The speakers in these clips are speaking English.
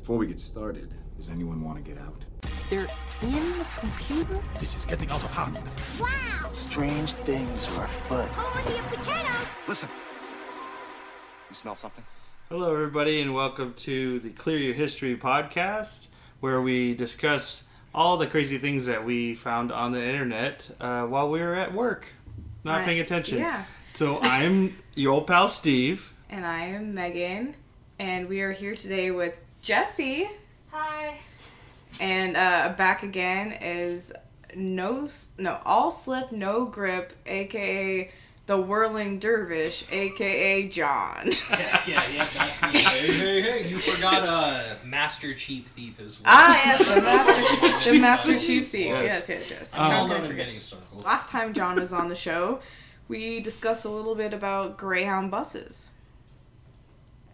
Before we get started, does anyone want to get out? They're in the computer? This is getting out of hand. Wow! Strange things are afoot. Over the potato! Listen. You smell something? Hello, everybody, and welcome to the Clear Your History podcast, where we discuss all the crazy things that we found on the internet while we were at work, not paying attention. Yeah. So I'm your old pal Steve. And I am Megan, and we are here today with Jessie. Hi. And back again is all slip, no grip, aka the whirling dervish, aka John. Yeah, that's me. Hey, you forgot Master Chief Thief as well. Yes, the Master Chief Thief. Yes. I'm all known in many circles. Last time John was on the show, we discussed a little bit about Greyhound Busses.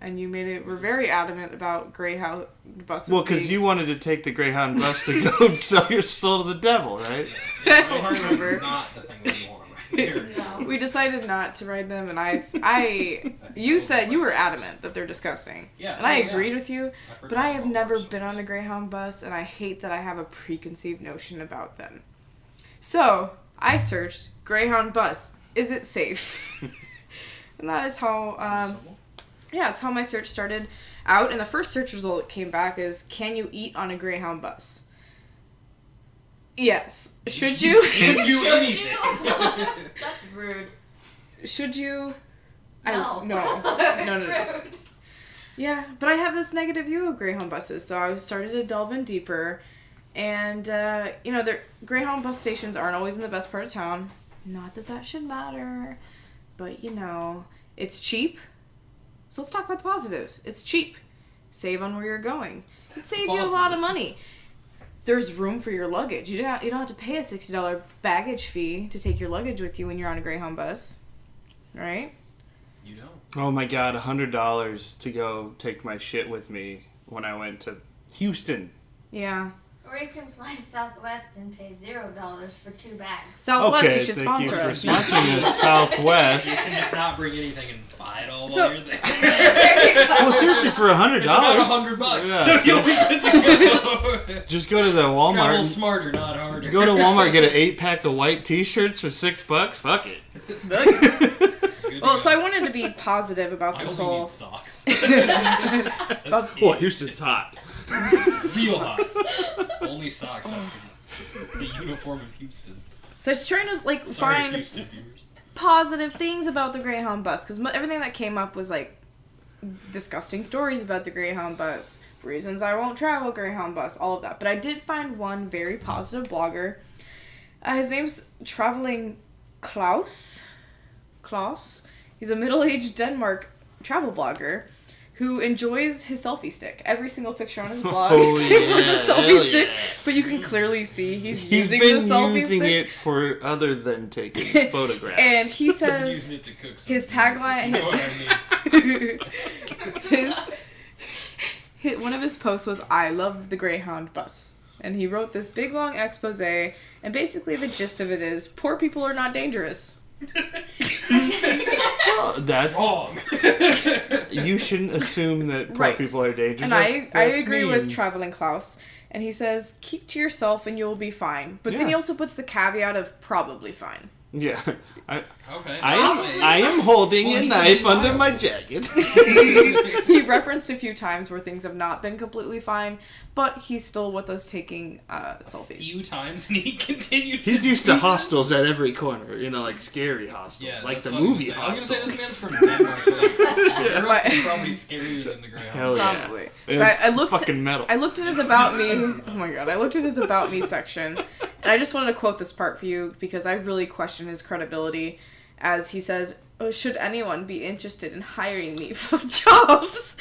And you were very adamant about Greyhound Busses. Well, because you wanted to take the Greyhound bus to go and sell your soul to the devil, right? Yeah, I remember. Not the thing that you want right here. No. We decided not to ride them, and you said you were adamant that they're disgusting. Yeah. And I agreed with you, I've but I have heard never about been on a Greyhound bus, and I hate that I have a preconceived notion about them. So, I searched Greyhound bus. Is it safe? And that is how, it's how my search started out, and the first search result came back is, can you eat on a Greyhound bus? Yes. Should you? Should you anything? That's rude. Should you? No. No. Rude. Yeah, but I have this negative view of Greyhound buses, so I started to delve in deeper. And, Greyhound bus stations aren't always in the best part of town. Not that should matter. But, it's cheap. So let's talk about the positives. It's cheap. Save on where you're going. It saves you a lot of money. There's room for your luggage. You don't have to pay a $60 baggage fee to take your luggage with you when you're on a Greyhound bus. Right? You don't. Oh my God, $100 to go take my shit with me when I went to Houston. Yeah. Or you can fly Southwest and pay $0 for 2 bags. Southwest, Okay, you should thank sponsor you for us. sponsoring us, Southwest. You can just not bring anything and buy it all So- while you're there. Well, seriously, for $100, It's about $100. Yeah. You'll be good to go. just go to the Travel Walmart. smarter, not harder. Go to Walmart, get an 8-pack of white T-shirts for $6. Fuck it. Good Well, to so I go. wanted to be positive about I this only whole... need socks. That's Oh, it. Houston's hot. Seal hot. Only socks. That's the uniform of Houston. So I was trying to, Sorry, find Houston viewers. positive things about the Greyhound bus, because everything that came up was, disgusting stories about the Greyhound bus, reasons I won't travel Greyhound bus, all of that. But I did find one very positive blogger. His name's Traveling Claus. He's a middle-aged Denmark travel blogger who enjoys his selfie stick. Every single picture on his blog Oh, is yeah. with a Hell selfie stick, yeah. but you can clearly see he's He's using been the selfie using stick. it for other than taking photographs. And he Been says using it to cook something. his tagline- You know what I mean? his one of his posts was, "I love the Greyhound bus." And he wrote this big long expose, and basically the gist of it is, poor people are not dangerous. Well, that's Wrong. you shouldn't assume that poor Right. people are dangerous. And I That's agree mean. with Traveling Klaus. And he says, keep to yourself and you'll be fine. But then Yeah. he also puts the caveat of probably fine. Yeah, Okay. I am holding Well, a he knife can be under fine. my jacket. He referenced a few times where things have not been completely fine, but he's still with us taking selfies. Few times, and he continued. He's to used do to this. hostels at every corner, like scary hostels, Yeah, like that's the what I was movie gonna say. I was hostel. gonna say this man's from Denmark. Europe But- is probably scarier than the Greyhound. Hell yeah. Possibly. It's But I looked fucking metal. I looked at his About Me. Oh my god, I looked at his About Me section, and I just wanted to quote this part for you because I really question his credibility, as he says, "Oh, should anyone be interested in hiring me for jobs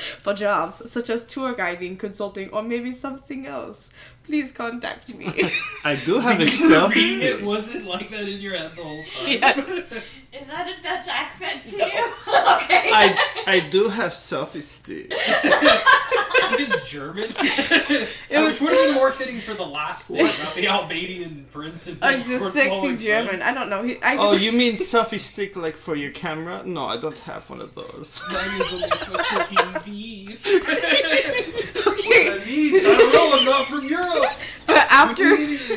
such as tour guiding, consulting, or maybe something else, please contact me." I do have a Read selfie it. stick. Was it like that in your head the whole time? Yes. Is that a Dutch accent to you? Okay. I do have selfie stick. I think it's German. Which would have been more fitting for the last one about the Albanian prince and It's his a sword sexy swallowing German. friend. I don't know. Oh, you mean selfie stick like for your camera? No, I don't have one of those. Mine is only for cooking beef. Okay.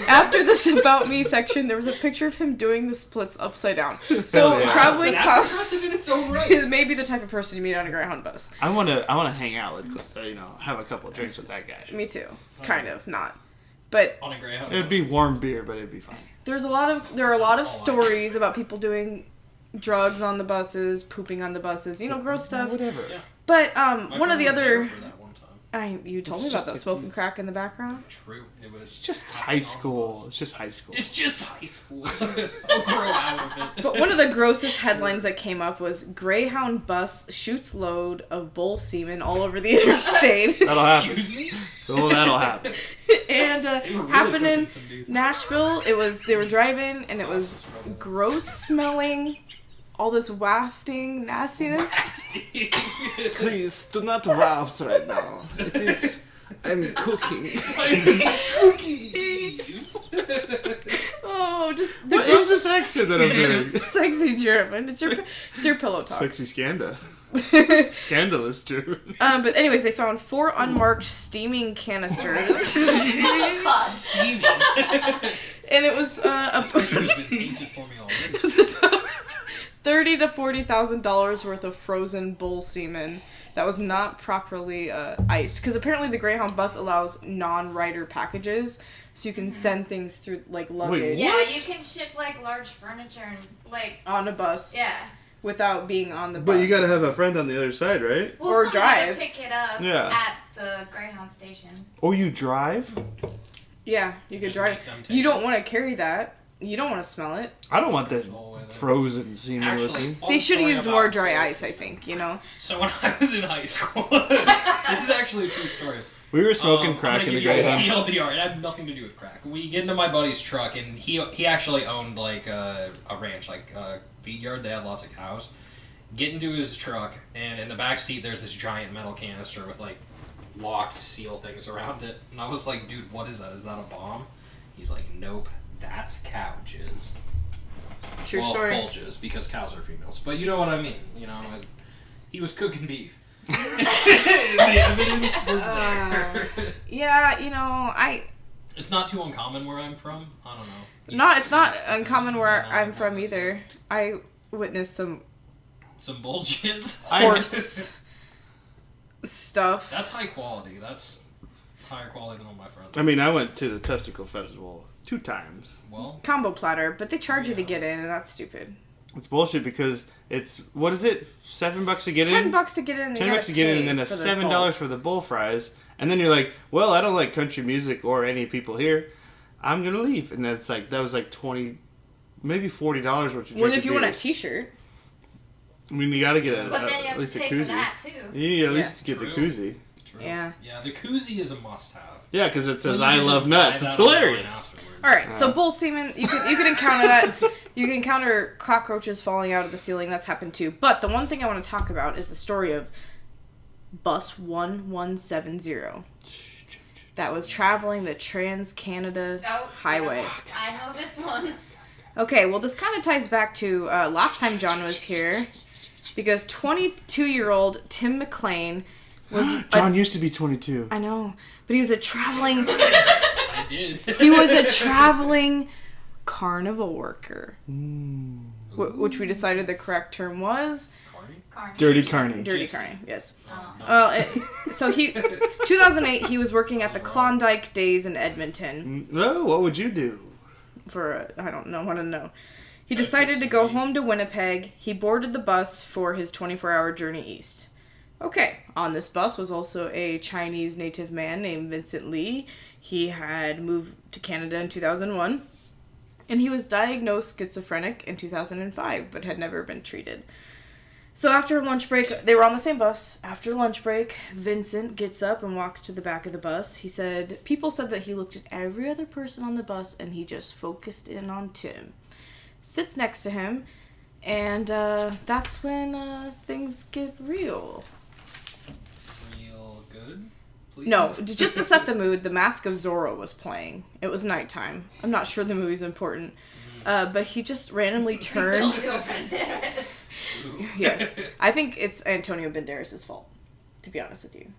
After this About Me section, there was a picture of him doing the splits upside down. So, Hell yeah. traveling That's Klaus impressive in its own right. is maybe the type of person you meet on a Greyhound bus. I wanna hang out with, have a couple of drinks with that guy. Me too. Kind of, not. But On a Greyhound. It'd be warm beer, but it'd be fine. there are a lot of That's all I- stories about people doing drugs on the buses, pooping on the buses, gross stuff. Whatever. Yeah. But My one of friend the was there other for that one time. you told me It's about just that smoking abuse. crack in the background. True. It was It's just happening high on the school. bus. It's just high school. It's just high school. I'll grow out of it. But one of the grossest headlines that came up was Greyhound bus shoots load of bull semen all over the interstate. That'll happen. Excuse me? Well, that'll happen. And They were really happened cooking in some dude. Nashville. They were driving and it was gross smelling, all this wafting nastiness. Please do not waft right now. It is. I'm cooking. Oh, just What is this accent that I'm doing? sexy German. It's your pillow talk. Sexy Scanda. Scandalous German. But anyways, they found 4 unmarked steaming canisters, Steaming. and it was This picture has been painted for me already. $30,000 to $40,000 worth of frozen bull semen that was not properly iced. Because apparently the Greyhound bus allows non-rider packages, so you can send things through like luggage Yeah, you can ship like large furniture and like on a bus yeah. without being on the bus. But you gotta have a friend on the other side, right? We'll Or still have drive. to pick it up Yeah. at the Greyhound station. Oh, you drive? Yeah, you could Just drive. make them take You don't it. want to carry that. You don't want to smell it. I don't want this All the way there. frozen semen with Actually, me. fun They should have story used about more dry this. ice, I think, So when I was in high school, this is actually a true story. We were smoking I'm crack gonna in the give you a Greyhound. TLDR. It had nothing to do with crack. We get into my buddy's truck, and he actually owned like a ranch, like a feed yard. They had lots of cows. Get into his truck, and in the back seat there's this giant metal canister with like locked seal things around it. And I was like, dude, what is that? Is that a bomb? He's like, nope, that's cow jizz. True Well, story. bull jizz, because cows are females. But you know what I mean. He was cooking beef. The evidence was there. Yeah, It's not too uncommon where I'm from. I don't know. it's not Seriously, uncommon there's where not I'm from honestly. either. I witnessed some Some bull jizz. horse stuff. That's high quality. That's higher quality than all my friends. I mean, I went to the Testicle Festival 2 times. Well, Combo platter, but they charge you to Yeah. get in, and that's stupid. It's bullshit because it's, what is it? $7 to get in? $10 to get in. And $10 to get in, and then a $7 for the bull fries. And then you're like, well, I don't like country music or any people here. I'm gonna leave. And that's like, that was like $20, maybe $40 worth of What if drinking you want a beers. T-shirt? I mean, you gotta get But then you at have least to a pay for koozie. that too. You need to at Yeah. least get the True. koozie. true. Yeah. Yeah, the koozie is a must-have. Yeah, because it says Well, you I can love just buy nuts. that It's online hilarious. afterwards. All right, so bull semen, you can encounter that. You can encounter cockroaches falling out of the ceiling. That's happened too. But the one thing I want to talk about is the story of Bus 1170 that was traveling the Trans-Canada Oh, Highway. yeah, I know this one. Okay, well, this kind of ties back to last time John was here, because 22-year-old Tim McLean was. John used to be 22. I know, but he was a traveling. I did. He was a traveling carnival worker, which we decided the correct term was Carney? Carnage. Dirty Carney. dirty Gypsy. carny. Yes. Oh. So 2008, he was working at the Klondike Days in Edmonton Oh, what would you do? for I don't know, want to know. He decided to go home to Winnipeg. He boarded the bus for his 24-hour journey east. Okay, on this bus was also a Chinese native man named Vincent Lee. He had moved to Canada in 2001, and he was diagnosed schizophrenic in 2005, but had never been treated. So after lunch break, they were on the same bus. After lunch break, Vincent gets up and walks to the back of the bus. He said, people said that he looked at every other person on the bus, and he just focused in on Tim. Sits next to him, and that's when things get real. Real good? Please? No, just to set the mood, The Mask of Zorro was playing. It was nighttime. I'm not sure the movie's important. But he just randomly turned. Antonio Banderas. Yes. I think it's Antonio Banderas' fault, to be honest with you.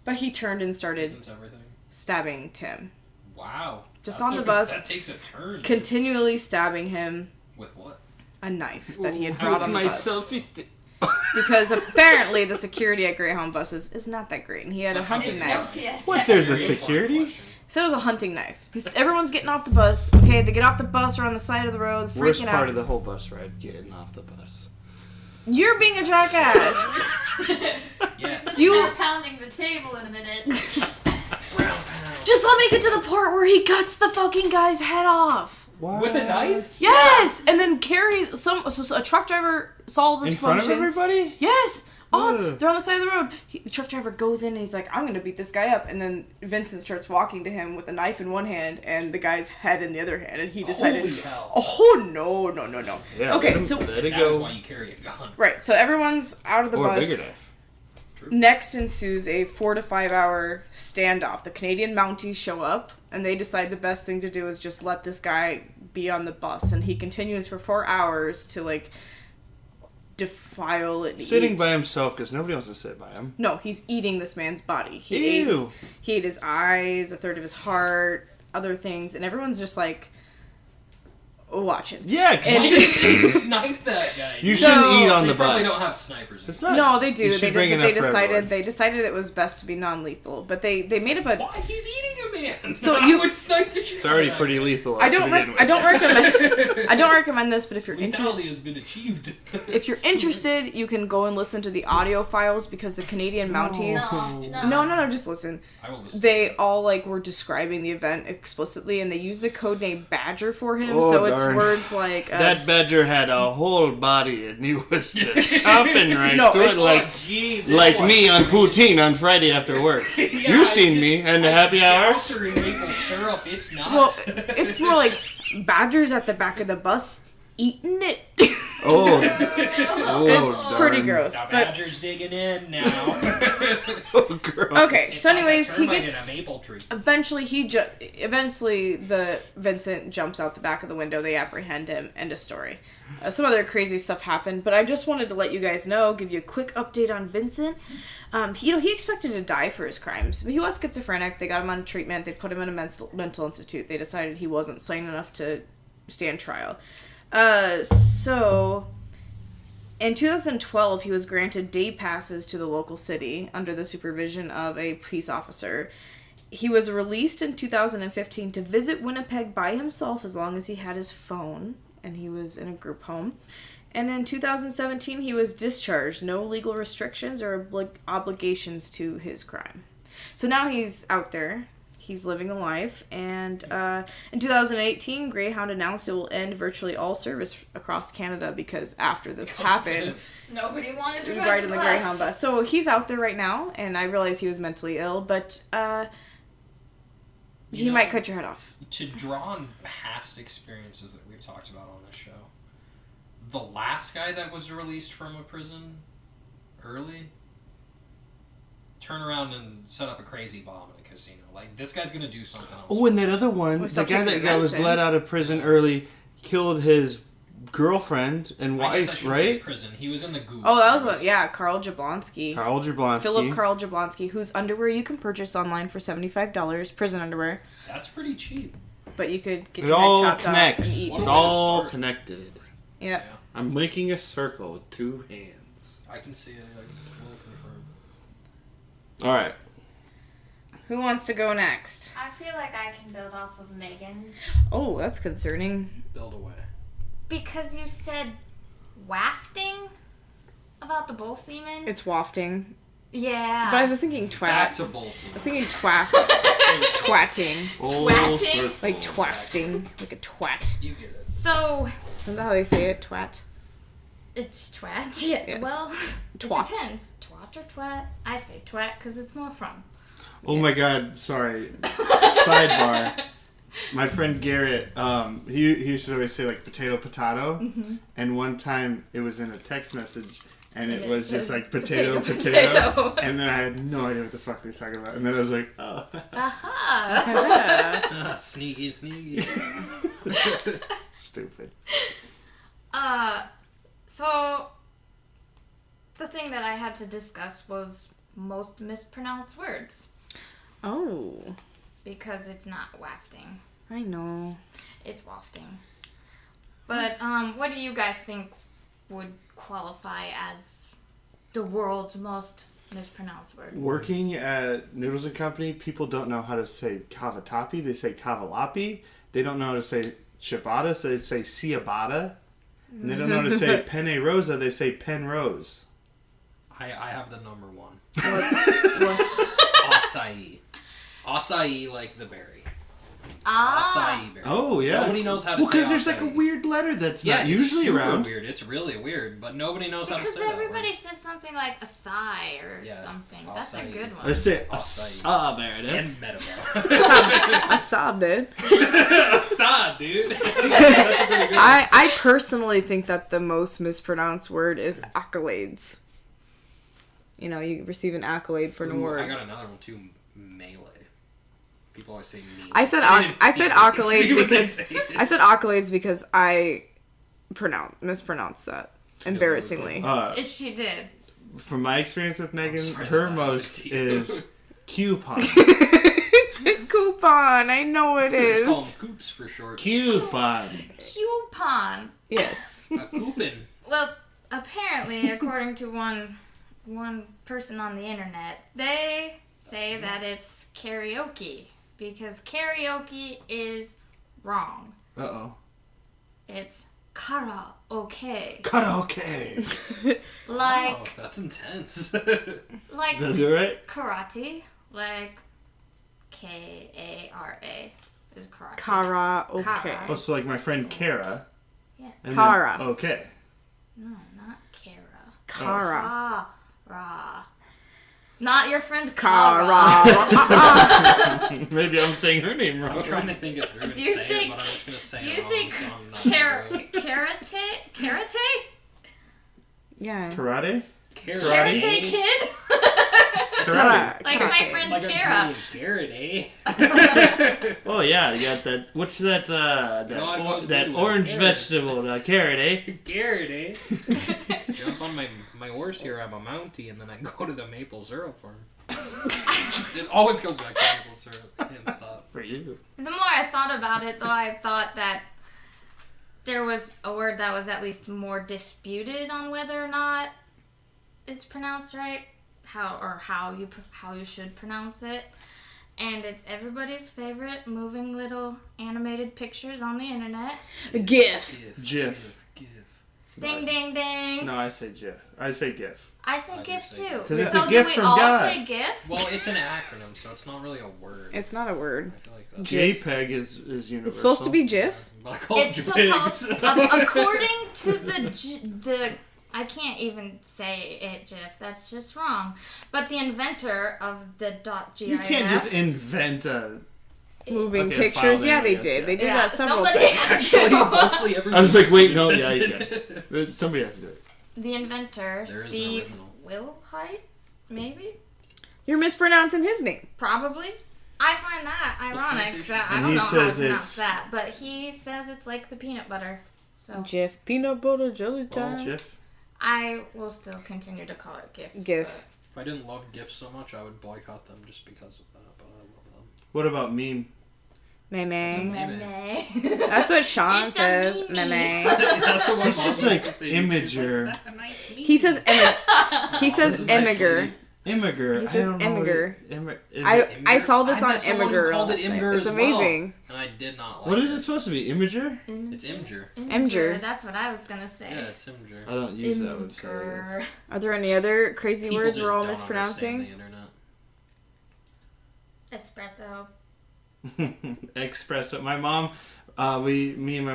But he turned and started Isn't everything? stabbing Tim. Wow. just That's on the okay. bus, That takes a turn. continually stabbing him With what? a knife that he had brought on the bus. selfie Because apparently the security at Greyhound Buses is not that great, and he had a hunting It's knife. no TSA. What? There's a Very important security? question. Said it was a hunting knife. Everyone's getting off the bus. Okay, they get off the bus or on the side of the road, freaking Worst out. part of the whole bus ride, getting off the bus. You're being a jackass. Yes. You- Start pounding the table in a minute. Brown pound. Just let me get to the part where he cuts the fucking guy's head off. What? With a knife? Yes, and then carries so a truck driver saw the In front of function. everybody? Yes. Oh, Ugh. they're on the side of the road. The truck driver goes in and he's like, I'm going to beat this guy up. And then Vincent starts walking to him with a knife in one hand and the guy's head in the other hand. And he decided, Holy hell. oh, no. Yeah, Okay, let him- so, let it That is go. why you carry a gun. right, so everyone's out of the Or a bigger bus. knife. Next ensues a 4 to 5 hour standoff. The Canadian Mounties show up and they decide the best thing to do is just let this guy be on the bus. And he continues for 4 hours to, like, defile it. Sitting by himself because nobody wants to sit by him. No, he's eating this man's body. Ew. He ate his eyes, a third of his heart, other things, and everyone's just like watching. Yeah, 'cause And- you, should, Snipe that guy. you So- shouldn't eat on They the probably bus. don't have snipers. It's not, No, they you do. should They bring did, but they enough for everyone. decided it was best to be non-lethal. But they made up a. Why? He's eating a man. So I you- would snipe the shit It's already out of pretty that. lethal. I to don't. begin with. I don't recommend. I don't recommend this. But if you're Lethality has been achieved. if you're interested, you can go and listen to the audio files because the Canadian Mounties. No, just listen. I will listen. They all like were describing the event explicitly, and they used the code name Badger for him. Oh, so it's darn. words like That badger had a whole body and he was just chopping right No, through it it's like Jeez, like me on poutine on Friday after work. You seen me and the happy hour? Douse her in maple syrup. It's not. well, it's more like badgers at the back of the bus eating it. Oh, It's darn. pretty gross. The But badger's digging in now. Oh, girl. okay, It's so like a anyways, he termite gets. in a maple tree. Eventually, the Vincent jumps out the back of the window. They apprehend him. End of story. Some other crazy stuff happened, but I just wanted to let you guys know, give you a quick update on Vincent. He expected to die for his crimes. He was schizophrenic. They got him on treatment. They put him in a mental institute. They decided he wasn't sane enough to stand trial. So in 2012, he was granted day passes to the local city under the supervision of a police officer. He was released in 2015 to visit Winnipeg by himself as long as he had his phone, and he was in a group home. And in 2017, he was discharged. No legal restrictions or obligations to his crime. So now he's out there. He's living a life. And in 2018, Greyhound announced it will end virtually all service across Canada because after this happened, Nobody wanted to ride in the Greyhound bus. So he's out there right now, and I realize he was mentally ill, but he You know, might cut your head off. To draw on past experiences that we've talked about on this show, the last guy that was released from a prison early turn around and set up a crazy bomb in a casino. Like, this guy's gonna do something else. Oh, and that other one, Well, the stop guy taking that was medicine. let out of prison early, killed his girlfriend and I guess I wife, shouldn't say right? prison. He was in the goo. Oh, that was one. Yeah, Carl Jablonski. Carl Jablonski. Philip Carl Jablonski, whose underwear you can purchase online for $75, prison underwear. That's pretty cheap. But you could get It your head all chopped off connects. and eat. What It's a way to all start. connected. Yeah. I'm making a circle with two hands. I can see it. I will confirm. All right. Who wants to go next? I feel like I can build off of Megan's. Oh, that's concerning. Build away. Because you said wafting about the bull semen. It's wafting. Yeah. But I was thinking Back twat. to Bolson. I was thinking twaff. Twatting. Full Twatting. circle. Like twafting. Like a twat. You get it. So, Isn't that how they say it? Twat. it's twat. Yes. Well, Twat. it depends. Twat or twat? I say twat because it's more fun. Oh my God! Sorry. Sidebar. My friend Garrett, he used to always say like potato, and one time it was in a text message, and it was just like potato, and then I had no idea what the fuck he was talking about, and then I was like, oh. Aha! Sneaky, sneaky. Stupid. So, the thing that I had to discuss was most mispronounced words. Oh. Because it's not wafting. I know. It's wafting. But what do you guys think would qualify as the world's most mispronounced word? Working at Noodles and Company, people don't know how to say cavatappi. They say cavalapi. They don't know how to say ciabatta, so they say ciabatta. And they don't know how to say penne rosa. They say pen rose. I have the number one. What? Acai. Acai, like the berry. Acai berry. Oh, yeah. Nobody knows how to well, say because there's like a acai. weird letter that's Yeah, not it's usually super around. weird. It's really weird, but nobody knows how to Because say everybody that says something like acai or Yeah, something. it's That's a acai. good I one. say Acai. asa, word. Meredith. And metaphor. I sobbed it. Acai, dude. That's a pretty good one. I personally think that the most mispronounced word is accolades. You know, you receive an accolade for an Ooh, award. I got another one too. Melee. People always say mean. I said didn't accolades see what they because say. I said accolades because I mispronounced that embarrassingly. She did. From my experience with Megan, sorry her that most happened to you. is coupon. It's a coupon. I know it It's called is. coops for short. Coupon. Coupon. Yes. A coupon. Well, apparently, according to one person on the internet, they say that it's karaoke because karaoke is wrong. Uh-oh. It's karaoke. Karaoke. Like Oh, that's intense. like Did I do it right? karate, like Kara is karate. Karaoke. Kara. Oh, so like my friend Kara. Yeah. And Kara. Then, okay. No, not Kara. Kara. Kara. Not your friend Kara. Kara. Maybe I'm saying her name wrong. I'm trying to think it through and Do you say say- it, but I'm just gonna say Do it you wrong, say so I'm not gonna do it. karate? Yeah. Karate? Karate. Karate kid? Karate. Like my Karate. friend Like I'm Kara. Garrett, eh? Oh yeah, you got that. What's that? That, No, I was that good with orange carrots. vegetable, the carrot, eh? Garrett, eh? Jump on my horse here. I'm a Mountie, and then I go to the maple syrup farm. It always goes back to maple syrup. Can't stop. For you. The more I thought about it, though, I thought that there was a word that was at least more disputed on whether or not it's pronounced right, how you should pronounce it, and it's everybody's favorite moving little animated pictures on the internet. GIF. GIF. Ding, ding, ding. No, I say GIF. I say GIF. I say I do GIF say too. GIF. 'Cause it's So a gift do we from all God. say GIF? Well, it's an acronym, so it's not really a word. It's not a word. I feel like that's JPEG is universal. It's supposed to be GIF. But I call It's it supposed, jigs. according to the I can't even say it, GIF. That's just wrong. But the inventor of the .gif. You can't just invent a. Moving Okay, pictures. file Yeah, name, I they guess, did. yeah. They did Yeah, that several somebody- times. Actually, mostly every. I was like, wait, no, yeah, you got it. Somebody has to do it. The inventor, There is an Steve original. Wilhite, maybe? You're mispronouncing his name. Probably. I find that ironic. pronunciation. That I And don't he know how to says pronounce it's- that, but he says it's like the peanut butter. So GIF. Peanut butter jelly Oh, time. GIF. I will still continue to call it GIF. GIF. If I didn't love GIFs so much, I would boycott them just because of that. But I love them. What about meme? Meme. Meme. That's what Sean It's a says. meme. Meme. That's what my He's mom just used like to say. imager. That's a nice meme. He says he says Nice immiger. lady. Immiger. He says I don't know what immiger. is I it, saw this I on met someone who Immiger. called it last night. Imgur It's as well. amazing. And I did not like what is it. it supposed to be? Imager? It's Imgur. Imgur. That's what I was gonna say. Yeah, it's Imgur. I don't use that website. Imgur. Are there any other crazy People words just we're all don't understand mispronouncing? the internet. Espresso. Espresso. My mom, me and my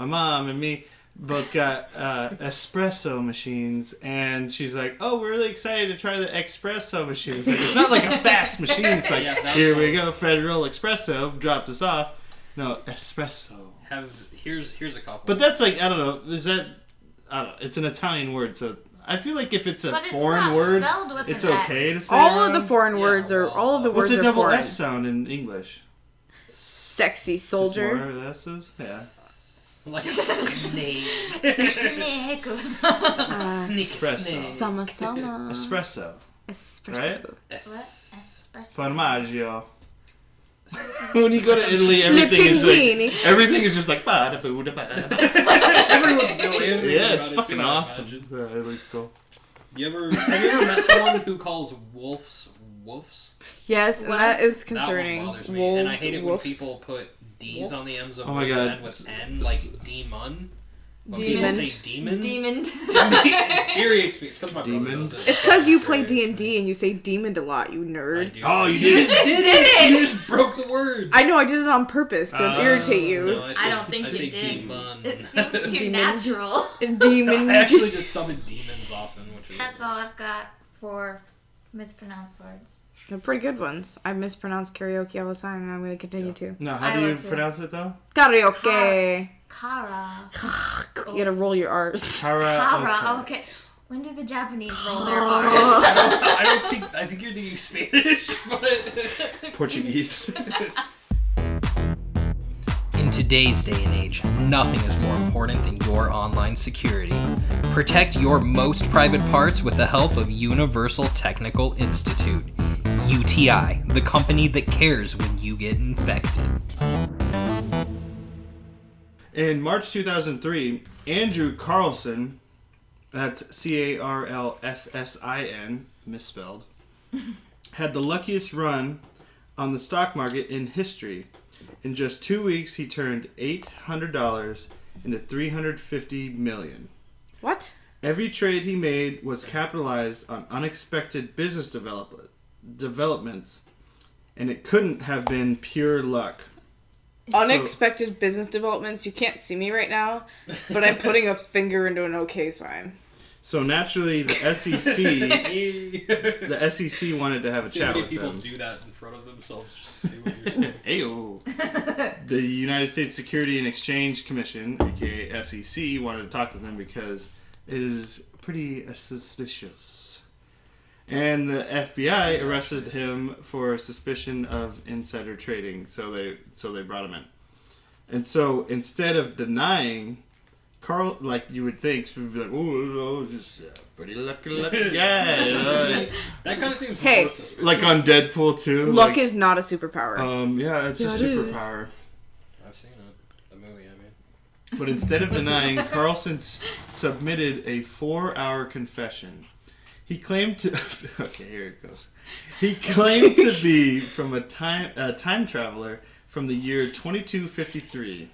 mom and me both got espresso machines, and she's like, "Oh, we're really excited to try the espresso machine." It's like, it's not like a fast machine. It's like, Yeah, that's here we what- go, Federal Espresso dropped us off. No, espresso. Here's a couple. But that's like, I don't know. Is that? I don't know. It's an Italian word, so I feel like if it's a But it's foreign not word, spelled with it's an okay to X. say. All of the around. foreign Yeah, words are well, all of the What's words a are double foreign. S sound in English? Sexy Just soldier. more S's? like a snake. Snake. Sneak Espresso. snake. Summer, summer. Yeah. Espresso. Espresso. Right? Es- Espresso. Formaggio. When you go to Italy, everything is just like Everyone's really yeah, it's about it fucking too, I awesome. imagine. Italy's cool. Have you ever met someone who calls wolves? Yes, and that is concerning. That one bothers me. Wolves, And I hate it when wolves. people put D's on the ends of Oh my words God. and end with N, like demon. When Demon. people say demon. Demon. It infuriates me. It's because my brother Demon? does it. It's because you play Infuriates D&D and you say demon a lot, you me. I nerd. do Oh, say you demon. did it? just did it. You just broke the word. I know, I did it on purpose to irritate you. No, I don't think I you say did. demon. It seemed too Demon. natural. Demon. I actually just summon demons often, which is That's all I've got for mispronounced words. They're pretty good ones. I mispronounce karaoke all the time and I'm going to continue to. No, how I do you would too. pronounce it though? Karaoke. Kara. You gotta roll your R's. Kara. Okay. When do the Japanese roll their R's? I think you're thinking Spanish, but Portuguese. in today's day and age, nothing is more important than your online security. Protect your most private parts with the help of Universal Technical Institute. UTI, the company that cares when you get infected. In March 2003, Andrew Carlssin, that's Carlssin, misspelled, had the luckiest run on the stock market in history. In just 2 weeks, he turned $800 into $350 million. What? Every trade he made was capitalized on unexpected business developments, and it couldn't have been pure luck. Unexpected business developments. You can't see me right now, but I'm putting a finger into an okay sign. So naturally, the SEC wanted to have a chat with people them. do that in front of themselves just to see what you're saying. Ayo. The United States Security and Exchange Commission, aka SEC, wanted to talk with him because it is pretty suspicious. And the FBI arrested him for suspicion of insider trading, so they brought him in. And so instead of denying, Carl, like you would think, would be like, oh, just pretty lucky guy. You know? That kind of seems Hey. more suspicious. Like on Deadpool 2. Luck like, is not a superpower. yeah, it's a Yeah, it is. superpower. I've seen it. The movie, I mean. But instead of denying, Carlssin submitted a 4-hour confession. He claimed to... Okay, here it goes. He claimed to be from a time traveler from the year 2253.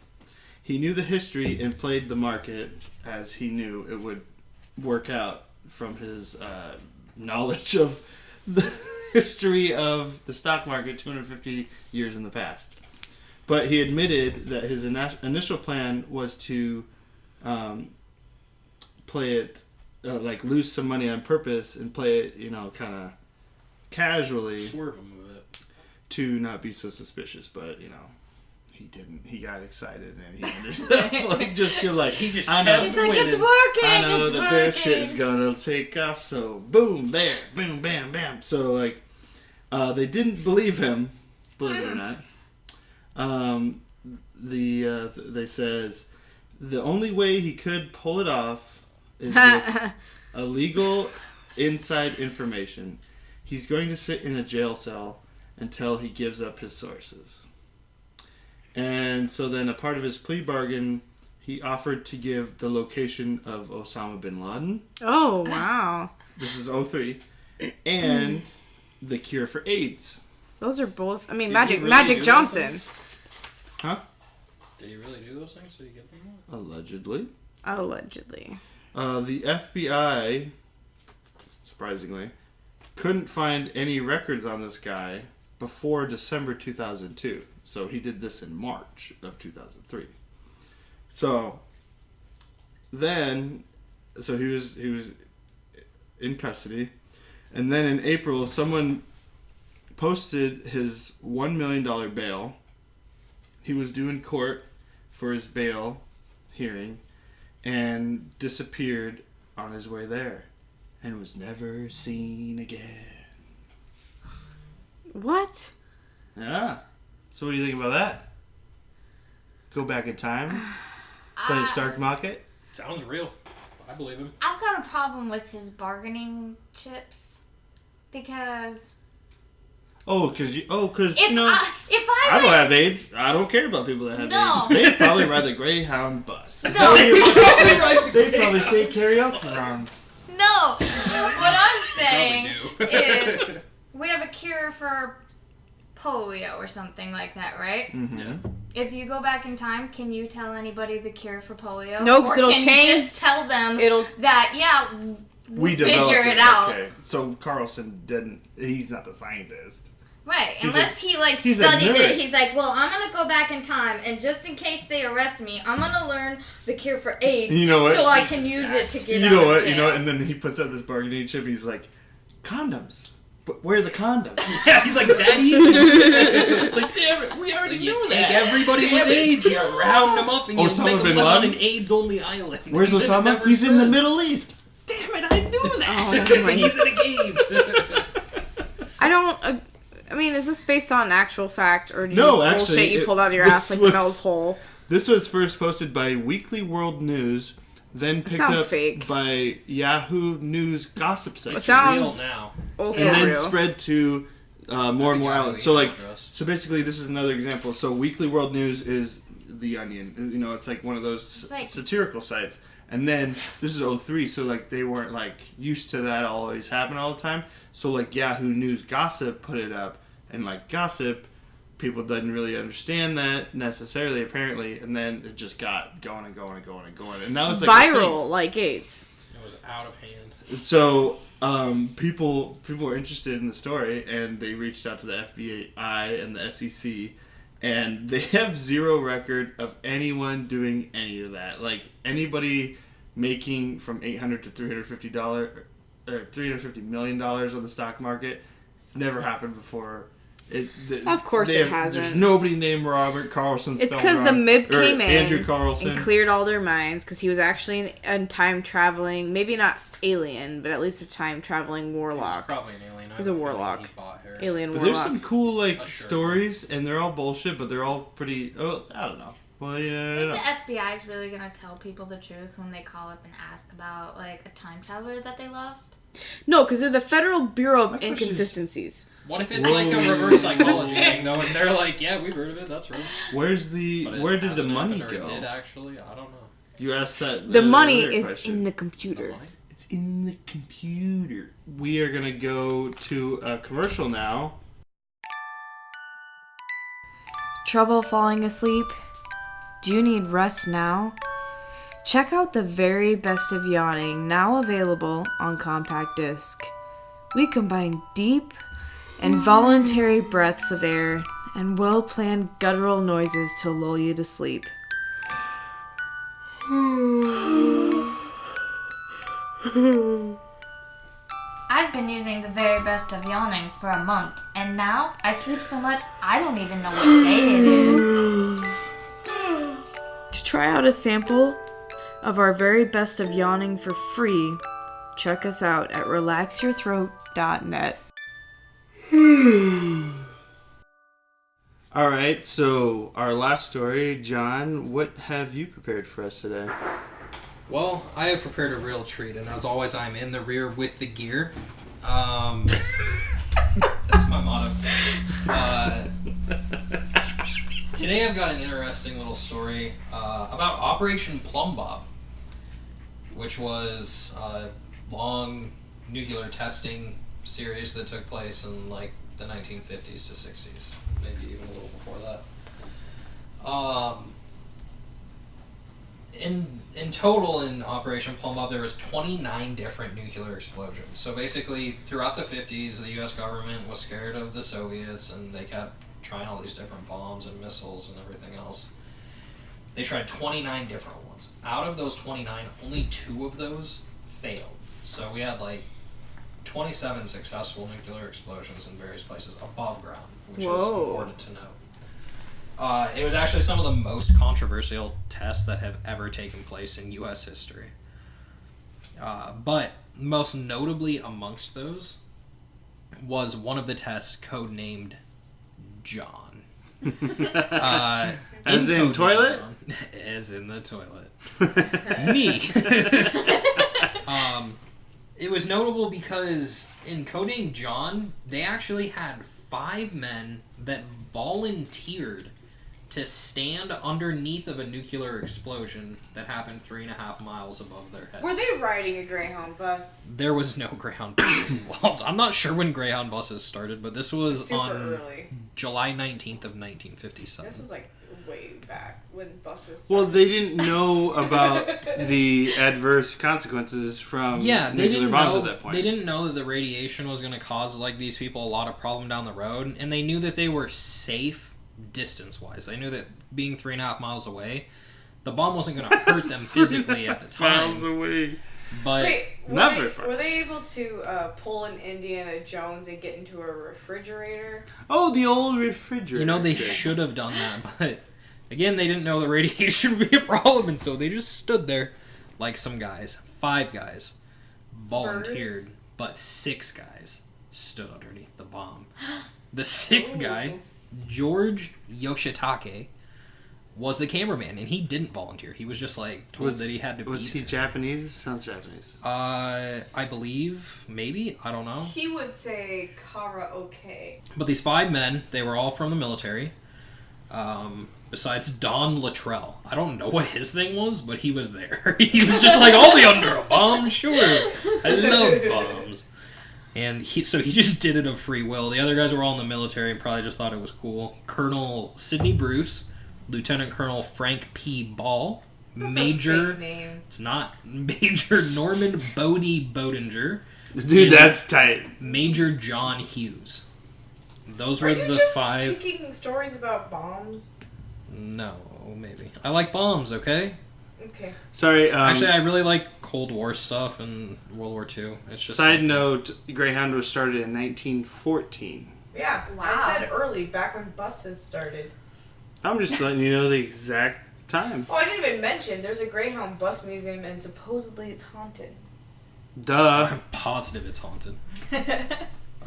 He knew the history and played the market as he knew it would work out from his knowledge of the history of the stock market 250 years in the past. But he admitted that his initial plan was to play it, like lose some money on purpose and play it, kind of casually Swerve him with it. to not be so suspicious. But, he didn't. He got excited and he ended up just feel like, He just I kept know, He's like, winning. it's working. I know it's that working. this shit is gonna take off, so boom, there, boom, bam, bam. So, like, they didn't believe him, believe it or not. They says the only way he could pull it off is with illegal inside information. He's going to sit in a jail cell until he gives up his sources. And so then a part of his plea bargain, he offered to give the location of Osama bin Laden. Oh, wow. This is 03. And the cure for AIDS. Those are both... I mean, Did he really Magic do those Johnson. things? Huh? Did he really do those things? Did he get them? Allegedly. Allegedly. The FBI, surprisingly, couldn't find any records on this guy before December 2002. So he did this in March of 2003. So then, he was in custody, and then in April, someone posted his $1 million bail. He was due in court for his bail hearing, and disappeared on his way there, and was never seen again. What? Yeah. So what do you think about that? Go back in time? Play the Stark Market? Sounds real. I believe him. I've got a problem with his bargaining chips because If if I I don't have AIDS. I don't care about people that have No. AIDS. They'd probably ride the Greyhound bus. No. They'd probably say karaoke rounds. No. What I'm saying Probably do. is we have a cure for polio or something like that, right? Mm-hmm. Yeah. If you go back in time, can you tell anybody the cure for polio? No, 'cause Or it'll can change. you just tell them It'll- that, yeah, We figure developed it out. Okay, so Carlssin didn't. He's not the scientist. Right, He's unless he he's a studied nerd. it. He's like, well, I'm gonna go back in time, and just in case they arrest me, I'm gonna learn the cure for AIDS, You know what? so I can use it to get You out know of what? jail. You know, and then he puts out this bargaining chip. He's like, condoms. But where are the condoms? Yeah, he's like, that easy? It's like, damn it, we already You knew take that. everybody Damn with it. AIDS, you round them up, and you Osama make them bin live on Laden? an AIDS-only island. Where's They've Osama? never He's in the said. Middle East. Damn it, I knew that. Oh, my. He's in a cave. I don't. I mean, is this based on actual fact or No, just actually, bullshit you it- pulled out of your this ass like was- the nose hole? This was first posted by Weekly World News, then picked Sounds up fake. by Yahoo News gossip section, It sounds Real now. also and then real. spread to more and more Yahoo outlets. So like, email address. so basically, this is another example. So Weekly World News is The Onion. You know, it's like one of those It's like- satirical sites. And then this is 03, so like they weren't like used to that always happen all the time. So like Yahoo News gossip put it up, and like gossip, people didn't really understand that necessarily apparently, and then it just got going and going and going and going, and now it's like a Viral like AIDS. It was out of hand. thing. So people were interested in the story, and they reached out to the FBI and the SEC. And they have zero record of anyone doing any of that. Like anybody making from $800 to $350 or $350 million on the stock market. It's never happened before. Of course it hasn't. There's nobody named Robert Carlson. It's because the MIB came in Andrew Carlson. and cleared all their minds because he was actually a time traveling, maybe not alien, but at least a time traveling He was warlock. probably an alien. He's a warlock. He bought her. Alien But warlock. there's some cool like Not sure. stories, and they're all bullshit, but they're all pretty. Oh, I don't know. Well, yeah, I don't know. The FBI is really gonna tell people the truth when they call up and ask about like a time traveler that they lost. No, because they're the Federal Bureau of My question is- Inconsistencies. What if it's like a reverse psychology thing, though, and they're like, yeah, we've heard of it, that's real. Where's the? But it Where did the hasn't money happened, or go? it did actually? I don't know. You asked that. The money earlier is question. in the computer. The money? It's in the computer. We are gonna go to a commercial now. Trouble falling asleep? Do you need rest now? Check out the very best of yawning, now available on compact disc. We combine deep and voluntary breaths of air and well-planned guttural noises to lull you to sleep. I've been using the very best of yawning for a month, and now I sleep so much I don't even know what day it is. To try out a sample of our very best of yawning for free, check us out at relaxyourthroat.net. All right, so our last story, John. What have you prepared for us today? Well, I have prepared a real treat, and as always, I'm in the rear with the gear. That's my motto. Today I've got an interesting little story about Operation Plum Bob, which was a long nuclear testing series that took place in like the 1950s to 60s, maybe even a little before that. In total, in Operation Plum Bob, there was 29 different nuclear explosions. So basically, throughout the 50s, the U.S. government was scared of the Soviets, and they kept trying all these different bombs and missiles and everything else. They tried 29 different ones. Out of those 29, only 2 of those failed. So we had like 27 successful nuclear explosions in various places above ground, which is important to note. It was actually some of the most controversial tests that have ever taken place in U.S. history. But most notably amongst those was one of the tests codenamed John. As in codenamed toilet? John. As in the toilet. Me. It was notable because in codenamed John, they actually had 5 men that volunteered to stand underneath of a nuclear explosion that happened 3.5 miles above their heads. Were they riding a Greyhound bus? There was no Greyhound buses involved. I'm not sure when Greyhound buses started, but this was Super on early. July 19th of 1957. This was like way back when buses started. Well, they didn't know about the adverse consequences from Yeah, they nuclear didn't bombs know. at that point. They didn't know that the radiation was going to cause like these people a lot of problem down the road, and they knew that they were safe distance-wise. They knew that being 3.5 miles away, the bomb wasn't going to hurt them physically at the Miles time. away. But Wait, Not very far. were they able to pull an Indiana Jones and get into a refrigerator? Oh, the old refrigerator. you know they trick. should have done that. But again, they didn't know the radiation would be a problem, and so they just stood there like some guys. 5 guys volunteered, Burrs? but 6 guys stood underneath the bomb. The 6th guy, George Yoshitake, was the cameraman, and he didn't volunteer. He was just like told that he had to Was be he there. Japanese? Sounds Japanese. I believe, maybe, I don't know. He would say karaoke. But these 5 men, they were all from the military. Besides Don Luttrell. I don't know what his thing was, but he was there. He was just like, I'll be under a bomb, sure. I love bombs. And so he just did it of free will. The other guys were all in the military and probably just thought it was cool. Colonel Sidney Bruce, Lieutenant Colonel Frank P. Ball, That's Major... a fake name. It's not. Major Norman Bodie Bodinger, Dude, that's tight. Major John Hughes. Those Are were you the just 5... picking stories about bombs? No, maybe. I like bombs, okay? Okay. Sorry. Actually, I really like Cold War stuff and World War II. It's just Side like- note, Greyhound was started in 1914. Yeah, Wow. I said early, back when buses started. I'm just letting you know the exact time. Oh, I didn't even mention, there's a Greyhound bus museum and supposedly it's haunted. Duh. I'm positive it's haunted.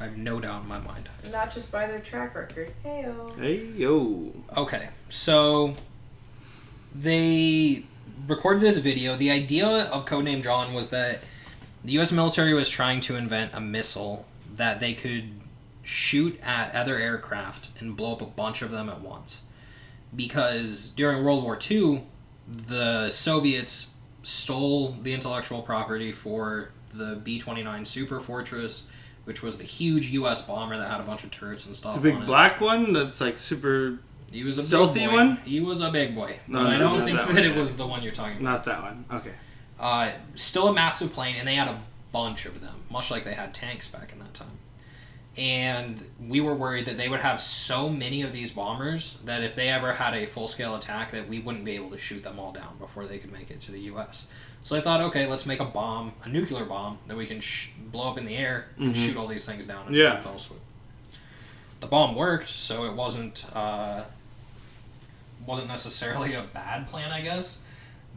I have no doubt in my mind. Not just by their track record. Heyo. Hey, yo. Okay, so they recorded this video. The idea of Codename John was that the U.S. military was trying to invent a missile that they could shoot at other aircraft and blow up a bunch of them at once. Because during World War II, the Soviets stole the intellectual property for the B-29 Super Fortress, which was the huge U.S. bomber that had a bunch of turrets and stuff The big on it. black one that's like super... He was a stealthy big boy. one? He was a big boy. No, But I no, don't not think that that one, it yeah. was the one you're talking about. Not that one. Okay. Still a massive plane, and they had a bunch of them, much like they had tanks back in that time. And we were worried that they would have so many of these bombers that if they ever had a full-scale attack, that we wouldn't be able to shoot them all down before they could make it to the U.S. So I thought, okay, let's make a bomb, a nuclear bomb, that we can blow up in the air and shoot all these things down in Yeah. one fell swoop. The bomb worked, so it wasn't necessarily a bad plan, I guess.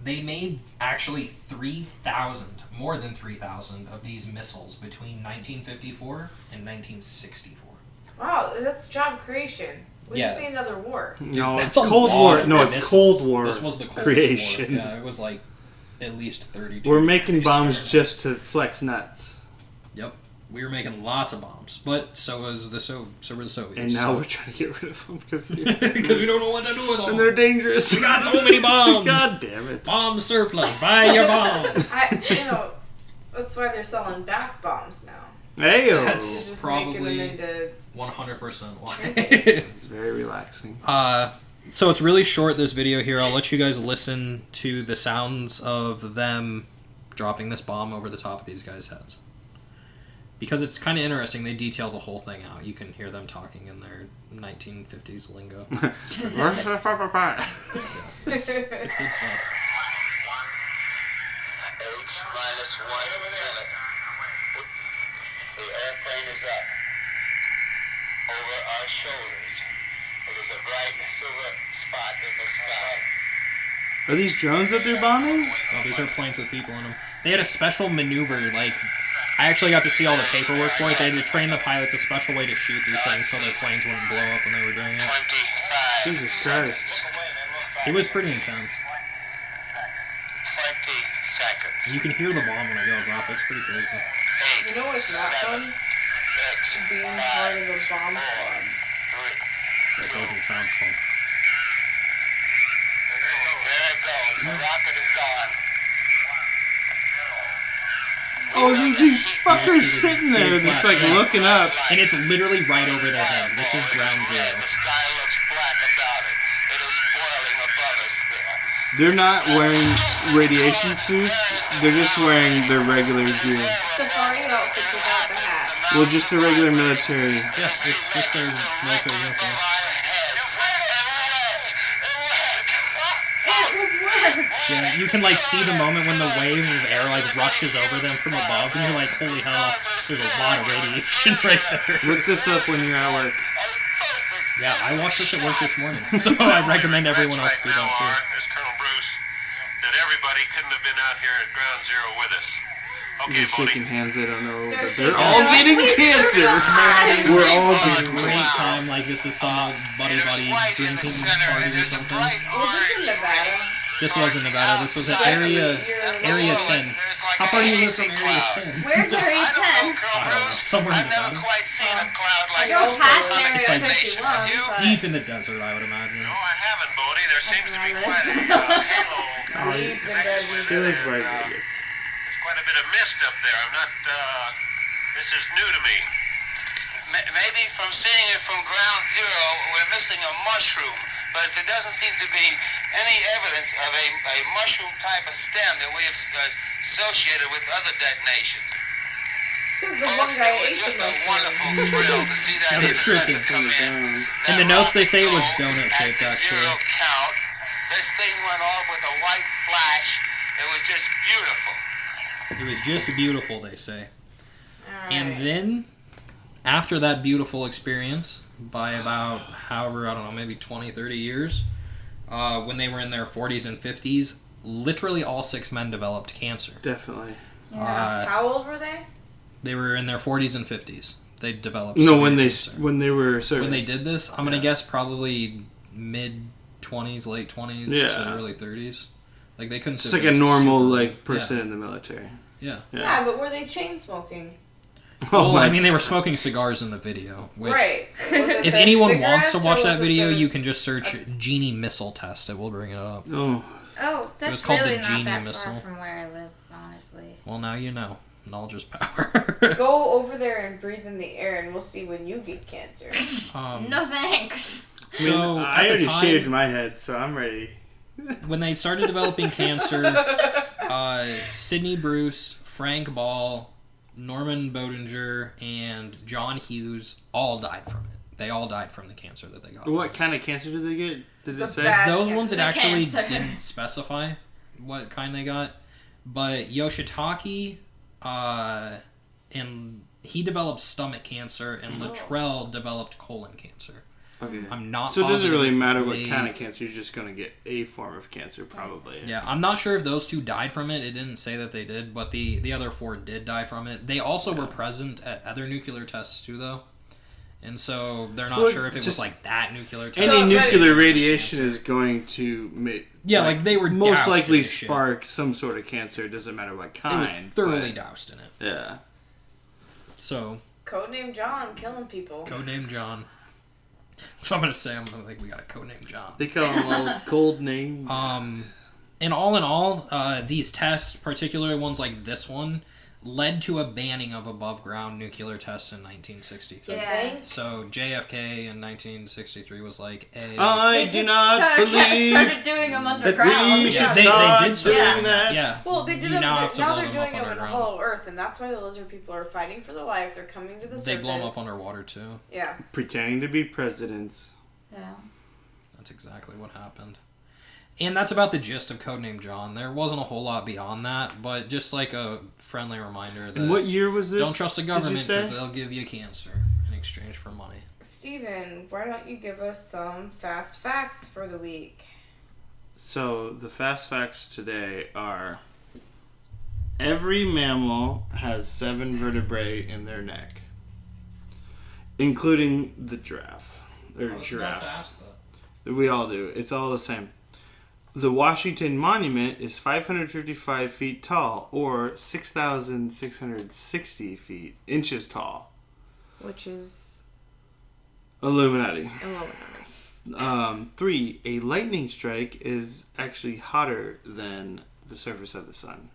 They made actually 3,000, more than 3,000 of these missiles between 1954 and 1964. Wow, that's job creation. We Yeah. just see another war. No, that's it's a Cold lot War. of No, it's missiles. Cold War This was the Cold creation. War. Yeah, it was like at least 32. We're making degrees bombs Fahrenheit. just to flex nuts. Yep. We were making lots of bombs, but so were the Soviets. And now we're trying to get rid of them because because we don't know what to do with them. and they're dangerous. We got so many bombs. God damn it. Bomb surplus. Buy your bombs. That's why they're selling bath bombs now. Hey-o. That's- Just Probably- making them into 100% why. It's very relaxing. So it's really short, this video here. I'll let you guys listen to the sounds of them dropping this bomb over the top of these guys' heads. Because it's kind of interesting, they detail the whole thing out. You can hear them talking in their 1950s lingo. It's good stuff. H-1 minute. The airplane is up. Over our shoulders. It is a bright silver spot in the sky. Are these drones that they're bombing? Oh, these are planes with people in them. They had a special maneuver, like, I actually got to see all the paperwork for it. They had to train the pilots a special way to shoot these things so their planes wouldn't blow up when they were doing it. 25 Jesus Christ. It was pretty intense. 20 seconds. You can hear the bomb when it goes off. It's pretty crazy. 8, You know what's not 7, fun? Six, Being five, part of a bomb four, squad. three. That doesn't sound fun. There it goes. The rocket is gone. Oh, look, these fuckers sitting there, just like looking up. And it's literally right over their heads. This is ground zero. The sky looks black about it. It is boiling above us there. They're not wearing radiation suits. They're just wearing their regular gear. Safari outfits without the hat. Well, just the regular military. Yeah, it's just their military uniform. Yeah, you can like see the moment when the wave of air like rushes over them from above, and you're like, holy hell, there's a lot of radiation right there. Look this up when you're at work. Yeah, I watched this at work this morning, so I recommend everyone else do that too. This is Colonel Bruce. That everybody couldn't have been out here at Ground Zero with us. Okay, They're shaking Bodie. hands, I don't know, but They're they're all getting cancer. We're all getting Great cancer. time, like this is some buddy There's white in drinking the center, party and or there's a something. bright Was this in orange Nevada? ring. This wasn't Nevada. This was at area 10. How far do you live from area 10? Where's Area I don't 10? know, Colonel Bruce. Somewhere in I've never Nevada. quite seen a cloud I like go this. past on a Area good 51, nation. Have you? but... Deep in the desert, I would imagine. No, I haven't, Bodie. There seems to be quite a halo. Deep in Deadly. It was right Vegas. There's quite a bit of mist up there. I'm not, this is new to me. Maybe from seeing it from ground zero, we're missing a mushroom, but there doesn't seem to be any evidence of a mushroom type of stem that we have associated with other detonations. Because the one guy It was ate just the a wonderful thrill to see that Another interceptor tripping come in. In the That notes they rocket say it was go donut at shaped, the actually. zero count. This thing went off with a white flash. It was just beautiful. It was just beautiful, they say. Alright. And then, after that beautiful experience, by about, however, I don't know, maybe 20, 30 years, when they were in their 40s and 50s, literally all 6 men developed cancer. Definitely. How old were they? They were in their 40s and 50s. They developed No, severe when they cancer. were serving. When they did this, I'm going to guess probably mid-20s, late 20s Yeah. to early 30s. Like, they couldn't... It's have like a been normal super- like person in the military. Yeah. Yeah, but were they chain smoking? Oh Well, I my- mean, they were smoking cigars in the video. Which, Right. Was it If the anyone wants to cigarettes, watch or that was it video, the- you can just search Genie Missile Test. It will bring it up. Oh, Oh, was that's called the really not Genie that Missile. far from where I live, honestly. Well, now you know. Knowledge is power. Go over there and breathe in the air, and we'll see when you get cancer. No thanks. I mean, So, I at already the shaved time, my head, so I'm ready. when they started developing cancer, Sidney Bruce, Frank Ball, Norman Bodinger, and John Hughes all died from it. They all died from the cancer that they got. What kind of cancer did they get? Did The it say? bad- Those ones it The actually cancer. didn't specify what kind they got, but Yoshitake, and he developed stomach cancer, and Luttrell developed colon cancer. Okay. I'm not. So it doesn't positive really if matter what they- kind of cancer. You're just gonna get a form of cancer, probably. Yeah, I'm not sure if those two died from it. It didn't say that they did, but the other 4 did die from it. They also were present at other nuclear tests too, though. And so they're not Well, sure if it was just like that nuclear test. Any So- nuclear radiation is going to make. Yeah, like, they were most doused likely in shit. spark some sort of cancer. It doesn't matter what They kind. were thoroughly but- doused in it. Yeah. So, Codename John, killing people. codename John. So I'm gonna say I'm gonna think we got a codename John. They call him old cold name. And all in all, these tests, particularly ones like this one, led to a banning of above-ground nuclear tests in 1963. Yeah. So JFK in 1963 was like a... I do not believe started doing them that underground. we should Yeah, they start did start doing doing that. Yeah. Well, they did You them. now Now, have to blow they're them doing up them in underground. Hollow Earth, and that's why the lizard people are fighting for their life. They're coming to the surface. They blow them up underwater too. Yeah. Pretending to be presidents. Yeah. That's exactly what happened. And that's about the gist of Codename John. There wasn't a whole lot beyond that, but just like a friendly reminder that And what year was this? don't trust the did you government say? because they'll give you cancer in exchange for money. Steven, why don't you give us some fast facts for the week? So the fast facts today are: every mammal has 7 vertebrae in their neck, including the giraffe. Giraffe. We all do. It's all the same. The Washington Monument is 555 feet tall, or 6,660 inches tall. which is Illuminati. Illuminati. 3. A lightning strike is actually hotter than the surface of the sun.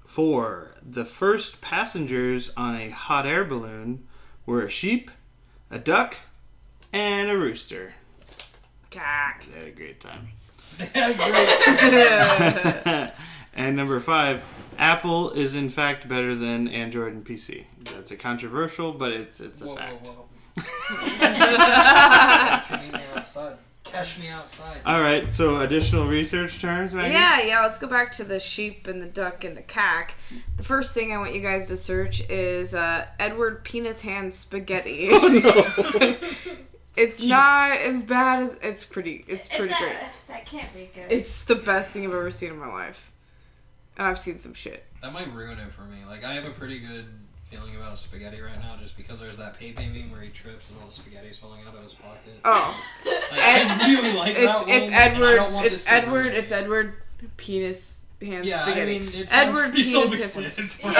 4. The first passengers on a hot air balloon were a sheep, a duck, and a rooster. Cack. They had a great time. Great. And number 5, Apple is in fact better than Android and PC. That's a controversial, but it's a fact. Cash me outside. All right, so additional research terms, Maggie? Yeah, let's go back to the sheep and the duck and the cack. The first thing I want you guys to search is Edward Penis Hand Spaghetti. Oh, no. It's not as bad as... It's pretty great. That can't be good. It's the best thing I've ever seen in my life. And I've seen some shit. That might ruin it for me. Like, I have a pretty good feeling about spaghetti right now just because there's that Pepe meme where he trips and all the spaghetti's falling out of his pocket. Oh. Like, I really like that one. It's Edward. It's Edward Penis Hand Spaghetti. I mean, it sounds Edward pretty Penis self-explanatory.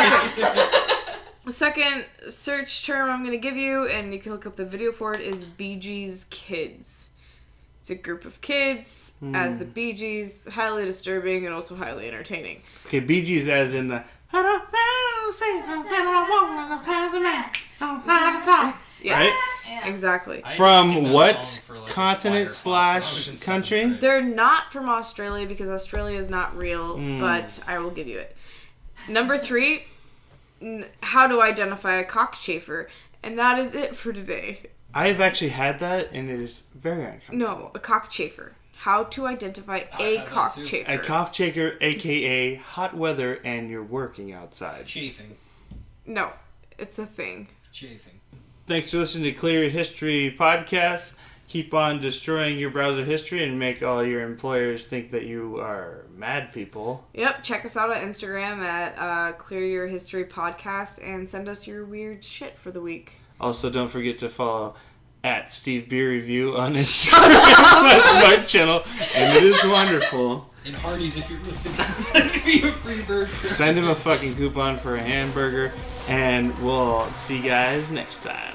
The second search term I'm going to give you, and you can look up the video for it, is Bee Gees Kids. It's a group of kids as the Bee Gees, highly disturbing and also highly entertaining. Okay, Bee Gees as in the... Yes, right? Yeah. Exactly. I had to sing From that what song for, like, a continent choir class when I was in / seventh country? grade. They're not from Australia because Australia is not real, but I will give you it. Number 3, how to identify a cockchafer. And that is it for today. I've actually had that, and it is very uncomfortable. No, a cockchafer. How to identify a had that too. cockchafer. A cough-chaker, a.k.a. hot weather, and you're working outside. Chafing. No, it's a thing. Chafing. Thanks for listening to Clear Your History podcast. Keep on destroying your browser history and make all your employers think that you are mad people. Yep, check us out on Instagram at Clear Your History Podcast and send us your weird shit for the week. Also, don't forget to follow at Steve Beer Review on Instagram. That's my channel, and it is wonderful. And Hardee's, if you're listening, send me a free burger. Send him a fucking coupon for a hamburger, and we'll see you guys next time.